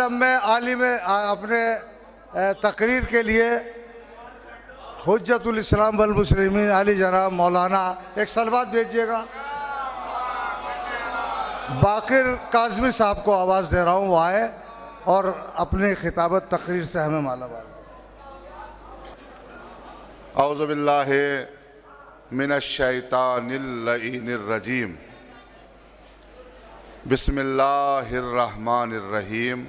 اب میں عالم اپنے تقریر کے لیے حجت الاسلام والمسلمین علی جناب مولانا ایک صلوات بھیجیے گا. باقر کاظمی صاحب کو آواز دے رہا ہوں، وہ آئے اور اپنی خطابت تقریر سے ہمیں مالا مال. اعوذ باللہ من الشیطان اللعین الرجیم. بسم اللہ الرحمن الرحیم.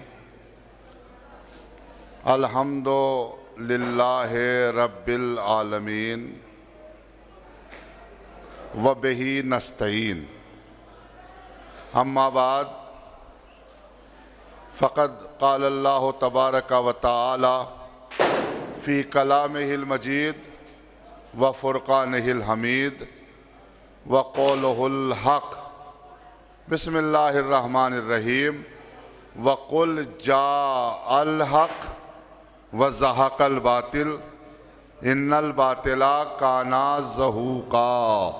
الحمد للہ رب العالمین وبہ نستعین. اما بعد فقد قال اللہ تبارک و تعالی فی کلامہ المجید وفرقانہ الحمید وقولہ الحق. بسم اللہ الرحمن الرحیم. وقل جاء الحق وزہق الباطل ان الباطل کان زہوقا.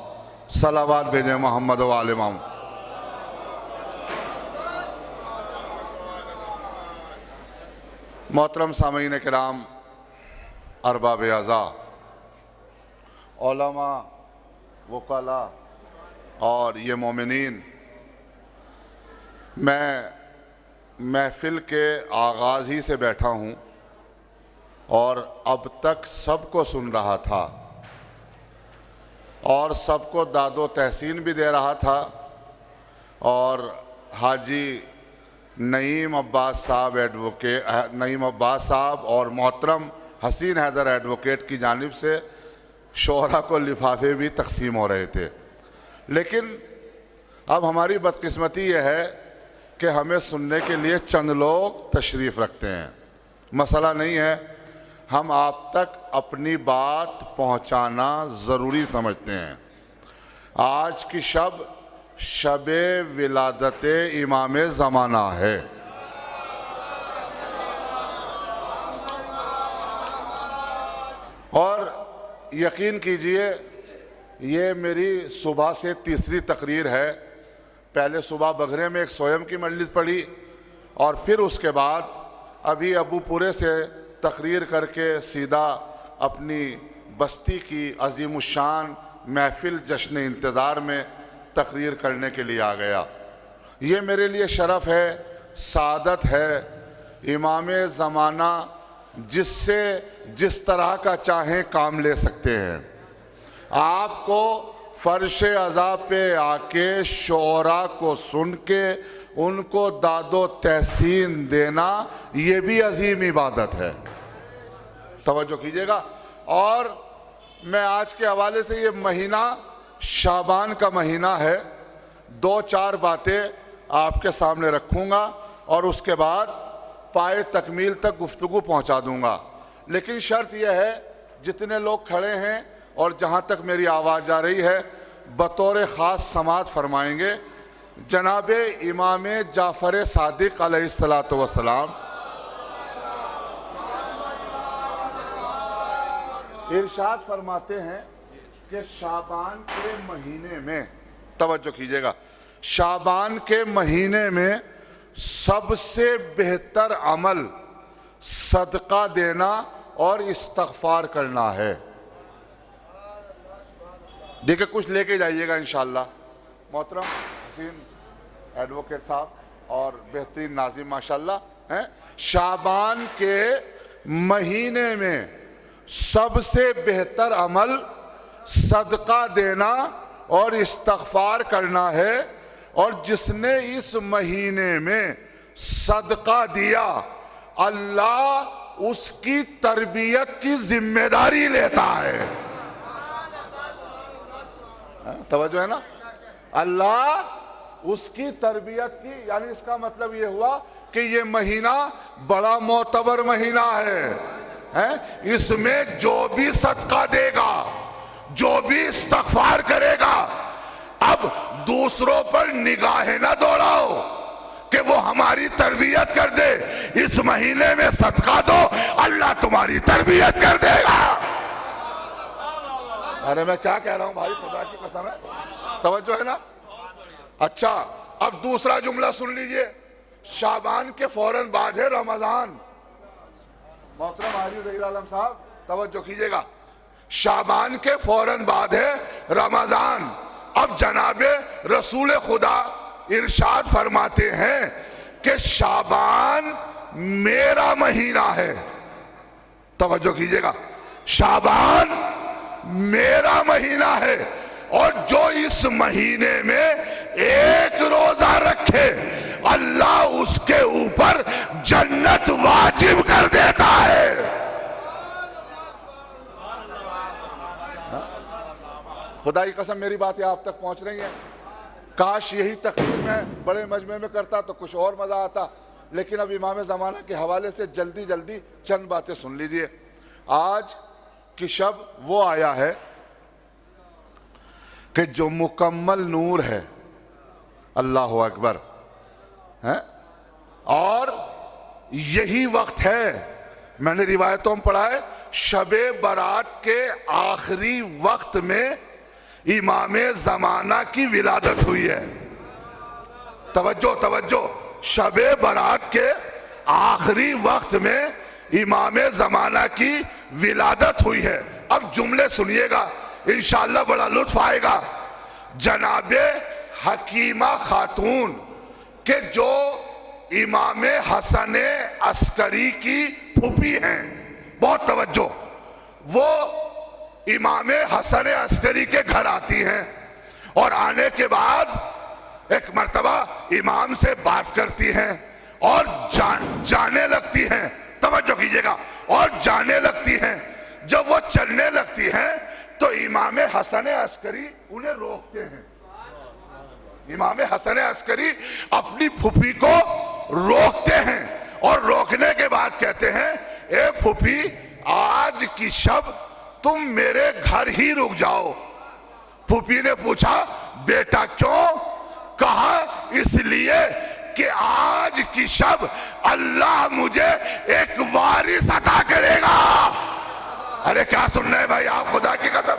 صلوات بھیجیں محمد و آل محمد. محترم سامعین کرام، ارباب اعضاء، علماء، وکلاء اور یہ مومنین، میں محفل کے آغاز ہی سے بیٹھا ہوں اور اب تک سب کو سن رہا تھا اور سب کو داد و تحسین بھی دے رہا تھا. اور حاجی نعیم عباس صاحب اور محترم حسین حیدر ایڈوکیٹ کی جانب سے شعراء کو لفافے بھی تقسیم ہو رہے تھے. لیکن اب ہماری بدقسمتی یہ ہے کہ ہمیں سننے کے لیے چند لوگ تشریف رکھتے ہیں. مسئلہ نہیں ہے، ہم آپ تک اپنی بات پہنچانا ضروری سمجھتے ہیں. آج کی شب ولادت امام زمانہ ہے. اور یقین کیجئے یہ میری صبح سے تیسری تقریر ہے. پہلے صبح بگھرے میں ایک سویم کی مجلس پڑھی اور پھر اس کے بعد ابھی ابو پورے سے تقریر کر کے سیدھا اپنی بستی کی عظیم الشان محفل جشن انتظار میں تقریر کرنے کے لیے آ گیا. یہ میرے لیے شرف ہے، سعادت ہے. امام زمانہ جس سے جس طرح کا چاہیں کام لے سکتے ہیں. آپ کو فرش عزا پہ آ کے شعراء کو سن کے ان کو داد و تحسین دینا یہ بھی عظیم عبادت ہے. توجہ کیجئے گا. اور میں آج کے حوالے سے، یہ مہینہ شعبان کا مہینہ ہے، 2-4 باتیں آپ کے سامنے رکھوں گا اور اس کے بعد پائے تکمیل تک گفتگو پہنچا دوں گا. لیکن شرط یہ ہے جتنے لوگ کھڑے ہیں اور جہاں تک میری آواز جا رہی ہے بطور خاص سماعت فرمائیں گے جناب امام جعفر صادق علیہ السلام. ارشاد فرماتے ہیں کہ شعبان کے مہینے میں، توجہ کیجئے گا، شعبان کے مہینے میں سب سے بہتر عمل صدقہ دینا اور استغفار کرنا ہے. دیکھیں کچھ لے کے جائیے گا انشاءاللہ. محترم حسین ایڈوکیٹ صاحب اور بہترین ناظم ماشاءاللہ ہیں. شعبان کے مہینے میں سب سے بہتر عمل صدقہ دینا اور استغفار کرنا ہے. اور جس نے اس مہینے میں صدقہ دیا اللہ اس کی تربیت کی ذمہ داری لیتا ہے. توجہ ہے نا. اللہ اس کی تربیت کی، یعنی اس کا مطلب یہ ہوا کہ یہ مہینہ بڑا معتبر مہینہ ہے. اس میں جو بھی صدقہ دے گا، جو بھی استغفار کرے گا، اب دوسروں پر نگاہ نہ دوڑاؤ کہ وہ ہماری تربیت کر دے. اس مہینے میں صدقہ دو، اللہ تمہاری تربیت کر دے گا. ارے میں کیا کہہ رہا ہوں بھائی، خدا کی قسم ہے. توجہ ہے نا. اچھا اب دوسرا جملہ سن لیجئے. شعبان کے فوراً بعد ہے رمضان. محترم حاجی ظہیر عالم صاحب توجہ کیجئے گا, شعبان کے فوراً بعد ہے رمضان. اب جناب رسول خدا ارشاد فرماتے ہیں کہ شعبان میرا مہینہ ہے. توجہ کیجئے گا, شعبان میرا مہینہ ہے, اور جو اس مہینے میں ایک روزہ رکھے اللہ اس کے اوپر جنت واجب کر دیتا ہے. خدا کی قسم میری باتیں آپ تک پہنچ رہی ہیں. کاش یہی تقریر میں بڑے مجمع میں کرتا تو کچھ اور مزہ آتا, لیکن اب امام زمانہ کے حوالے سے جلدی جلدی چند باتیں سن لیجئے. آج کی شب وہ آیا ہے کہ جو مکمل نور ہے, اللہ اکبر, اور یہی وقت ہے, میں نے روایتوں میں پڑھا ہے, شب برات کے آخری وقت میں امام زمانہ کی ولادت ہوئی ہے. توجہ توجہ, شب برات کے آخری وقت میں امام زمانہ کی ولادت ہوئی ہے. اب جملے سنیے گا, انشاءاللہ بڑا لطف آئے گا. جناب حکیمہ خاتون کہ جو امام حسن عسکری کی پھوپھی ہیں, بہت توجہ, وہ امام حسن عسکری کے گھر آتی ہیں اور آنے کے بعد ایک مرتبہ امام سے بات کرتی ہیں اور جانے لگتی ہیں. توجہ کیجئے گا, اور جانے لگتی ہیں. جب وہ چلنے لگتی ہیں تو امام حسن عسکری انہیں روکتے ہیں. امام حسن عسکری اپنی پھوپھی کو روکتے ہیں اور روکنے کے بعد کہتے ہیں, اے پھوپھی آج کی شب تم میرے گھر ہی رک جاؤ. پھوپھی نے پوچھا بیٹا کیوں؟ کہا اس لیے کہ آج کی شب اللہ مجھے ایک وارث عطا کرے گا. ارے کیا سن رہے ہیں بھائی آپ, خدا کی قسم.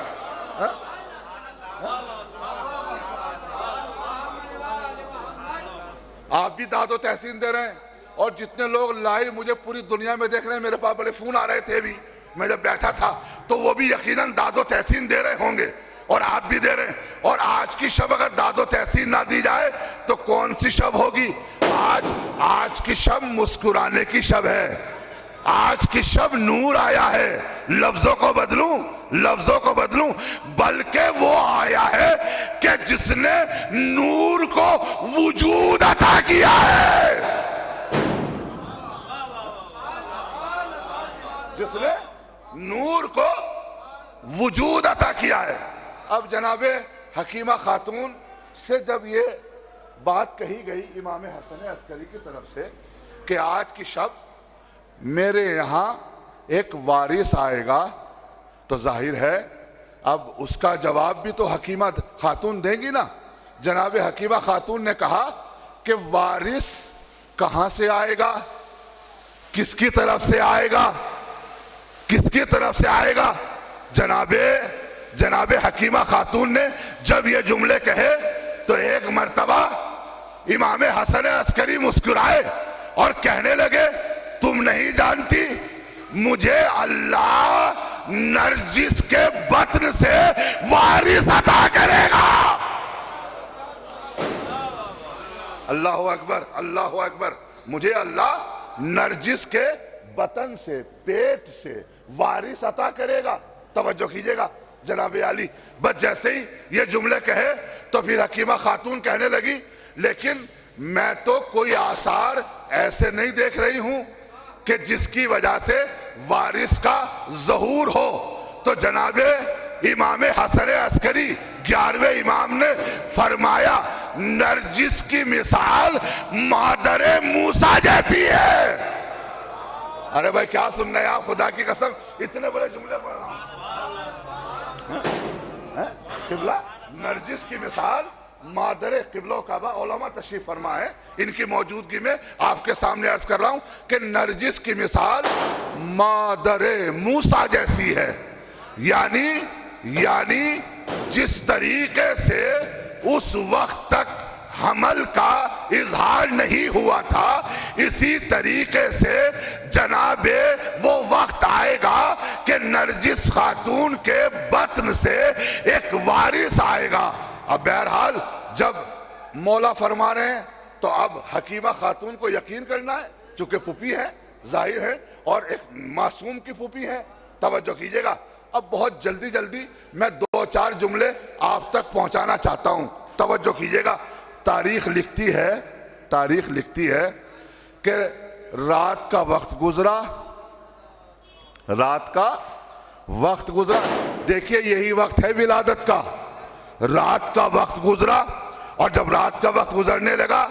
آپ بھی داد و تحسین دے رہے ہیں, اور جتنے لوگ لائیو مجھے پوری دنیا میں دیکھ رہے ہیں, میرے پاس بڑے فون آ رہے تھے بھی, میں جب بیٹھا تھا تو وہ بھی یقیناً داد و تحسین دے رہے ہوں گے, اور آپ بھی دے رہے ہیں. اور آج کی شب اگر داد و تحسین نہ دی جائے تو کون سی شب ہوگی؟ آج کی شب مسکرانے کی شب ہے, آج کی شب نور آیا ہے. لفظوں کو بدلوں, بلکہ وہ آیا ہے کہ جس نے نور کو وجود عطا کیا ہے, جس نے نور کو وجود عطا کیا ہے. اب جناب حکیمہ خاتون سے جب یہ بات کہی گئی امام حسن عسکری کی طرف سے کہ آج کی شب میرے یہاں ایک وارث آئے گا, تو ظاہر ہے اب اس کا جواب بھی تو حکیمہ خاتون دیں گی نا. جناب حکیمہ خاتون نے کہا کہ وارث کہاں سے آئے گا, کس کی طرف سے آئے گا, کس کی طرف سے آئے گا؟ جناب حکیمہ خاتون نے جب یہ جملے کہے تو ایک مرتبہ امام حسن عسکری مسکرائے اور کہنے لگے, تم نہیں جانتی مجھے اللہ نرجس کے بطن سے وارث عطا کرے گا. اللہ اکبر, اللہ اکبر. مجھے اللہ نرجس کے بطن سے, پیٹ سے وارث عطا کرے گا. توجہ کیجئے گا جناب عالی. بس جیسے ہی یہ جملے کہے تو پھر حکیمہ خاتون کہنے لگی, لیکن میں تو کوئی آثار ایسے نہیں دیکھ رہی ہوں کہ جس کی وجہ سے وارث کا ظہور ہو. تو جناب امام حسن عسکری 11ویں امام نے فرمایا, نرجس کی مثال مادر موسیٰ جیسی ہے. ارے بھائی کیا سن رہے ہیں آپ, خدا کی قسم اتنے بڑے جملے پڑھ رہا ہوں. قبلہ نرجس کی مثال مادر قبلہ و کعبہ, علماء تشریف فرما ہے, ان کی موجودگی میں آپ کے سامنے عرض کر رہا ہوں کہ نرجس کی مثال مادر موسیٰ جیسی ہے. یعنی جس طریقے سے اس وقت تک حمل کا اظہار نہیں ہوا تھا، اسی طریقے سے جناب وہ وقت آئے گا کہ نرجس خاتون کے بطن سے ایک وارث آئے گا۔ اب بہرحال جب مولا فرما رہے ہیں تو اب حکیمہ خاتون کو یقین کرنا ہے، چونکہ پھوپھی ہے، ظاہر ہے، اور ایک معصوم کی پھوپھی ہے۔ توجہ کیجئے گا، اب بہت جلدی میں 2-4 جملے آپ تک پہنچانا چاہتا ہوں، توجہ کیجئے گا۔ تاریخ لکھتی ہے کہ رات کا وقت گزرا، دیکھیے یہی وقت ہے ولادت کا، رات کا وقت گزرا، اور جب رات کا وقت گزرنے لگا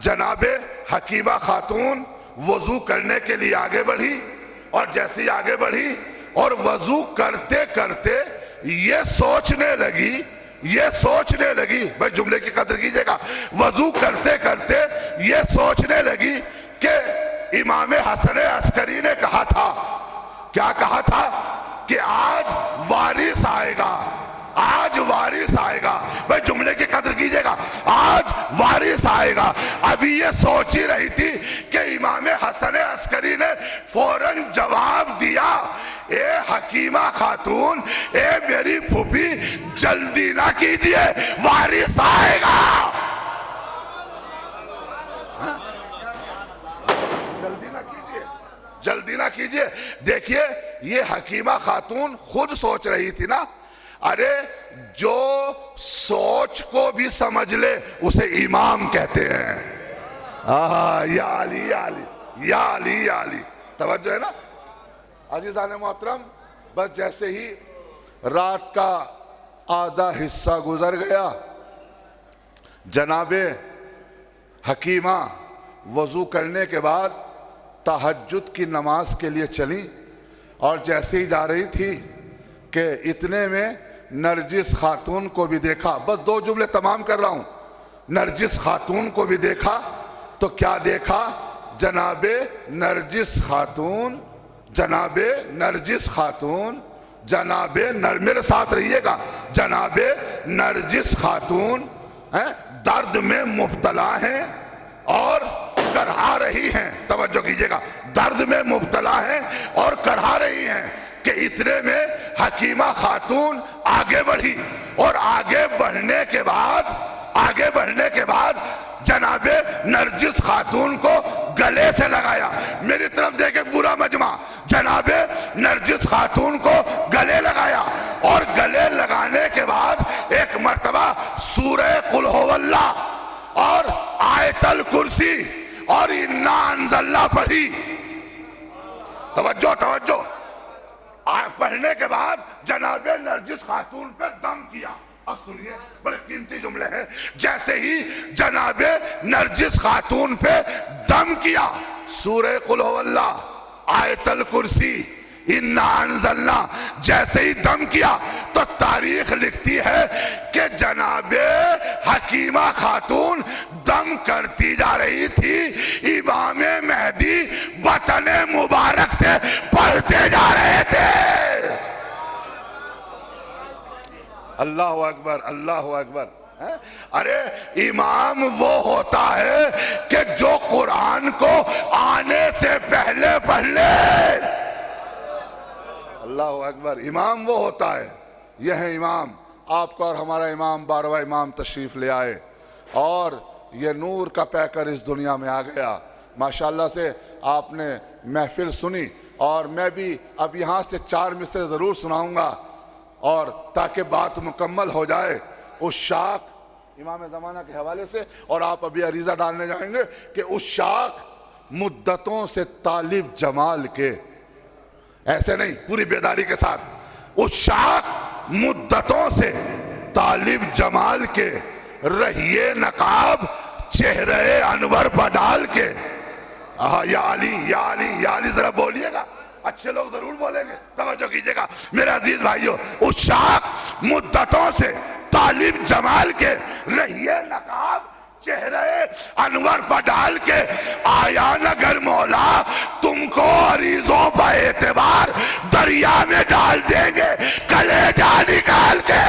جناب حکیمہ خاتون وضو کرنے کے لیے آگے بڑھی، اور جیسی آگے بڑھی اور وضو کرتے کرتے یہ سوچنے لگی، بھائی جملے کی قدر کیجئے گا، وضو کرتے کرتے یہ سوچنے لگی کہ امام حسن عسکری نے کہا تھا، کیا کہا تھا؟ کہ آج وارث آئے گا، بھائی جملے کی قدر کیجئے گا، آج وارث آئے گا۔ ابھی یہ سوچ ہی رہی تھی کہ امام حسن عسکری نے فوراً جواب دیا، اے حکیمہ خاتون، اے میری پھوپھی، جلدی نہ کیجئے، وارث آئے گا۔ جلدی نہ کیجئے۔ دیکھیے یہ حکیمہ خاتون خود سوچ رہی تھی نا، ارے جو سوچ کو بھی سمجھ لے اسے امام کہتے ہیں۔ یا علی یا علی یا علی یا علی، توجہ ہے نا عزیزان محترم۔ بس جیسے ہی رات کا آدھا حصہ گزر گیا، جناب حکیمہ وضو کرنے کے بعد تہجد کی نماز کے لیے چلی، اور جیسے ہی جا رہی تھی کہ اتنے میں نرجس خاتون کو بھی دیکھا۔ بس 2 جملے تمام کر رہا ہوں۔ نرجس خاتون کو بھی دیکھا تو کیا دیکھا؟ جناب نرجس خاتون میرے ساتھ رہیے گا، جناب نرجس خاتون درد میں مبتلا ہیں اور کرہا رہی ہیں، توجہ کیجئے گا، درد میں مبتلا ہیں اور کرہا رہی ہیں کہ اتنے میں حکیمہ خاتون آگے بڑھی، اور آگے بڑھنے کے بعد جناب نرجس خاتون کو گلے سے لگایا۔ میری طرف دیکھیں پورا مجمع، جناب نرجس خاتون کو گلے لگایا، اور گلے لگانے کے بعد ایک مرتبہ سورہ قل ہو اللہ اور آیت الکرسی اور انا انزلنا پڑھی۔ توجہ پڑھنے کے بعد جناب نرجس خاتون پہ دم کیا۔ اب سنیے بڑے قیمتی جملے ہیں۔ جیسے ہی جناب نرجس خاتون پہ دم کیا، سورہ قل ہو اللہ، آیت الکرسی، انا انزلنا جیسے ہی دم کیا تو تاریخ لکھتی ہے کہ جناب حکیمہ خاتون دم کرتی جا رہی تھی، امام مہدی بطن مبارک سے پڑھتے جا رہے تھے۔ اللہ اکبر، اللہ اکبر۔ ارے امام وہ ہوتا ہے کہ جو قرآن کو آنے سے پہلے پڑھ لے۔ اللہ اکبر، امام وہ ہوتا ہے۔ یہ ہے امام، آپ کا اور ہمارا امام، 12واں امام تشریف لے آئے، اور یہ نور کا پیکر اس دنیا میں آ گیا۔ ماشاءاللہ سے آپ نے محفل سنی، اور میں بھی اب یہاں سے 4 مصرے ضرور سناؤں گا، اور تاکہ بات مکمل ہو جائے اس شاخ امام زمانہ کے حوالے سے، اور آپ ابھی عریضہ ڈالنے جائیں گے کہ اس شاخ مدتوں سے طالب جمال کے، ایسے نہیں، پوری بیداری کے ساتھ، اس شاخ مدتوں سے طالب جمال کے، رہیے نقاب چہرے انور پر ڈال کے۔ یا علی یا علی یا علی، ذرا بولیے گا، اچھے لوگ ضرور بولیں گے، توجہ کیجئے گا میرے عزیز بھائیو۔ اس شاخ مدتوں سے طالب جمال کے، رہیے نقاب چہرے انور پر ڈال کے، آیا نگر مولا تم کو عریضوں پر اعتبار، دریا میں ڈال دیں گے کلیجہ نکال کے۔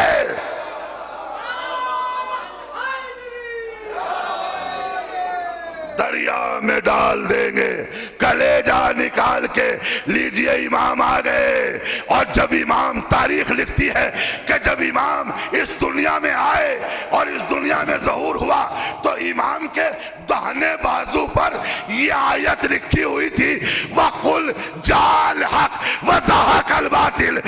دریا میں ڈال دیں گے۔ کلیجہ نکال کے لیجئے امام آ گئے۔ اور جب امام تاریخ لکھتی ہے کہ جب امام اس دنیا میں آئے اور اس دنیا میں ظہور ہوا تو امام کے دہنے بازو پر یہ آیت لکھی ہوئی تھی وَقُلْ جَاءَ الْحَقُّ وَزَهَقَ الْبَاطِلُ،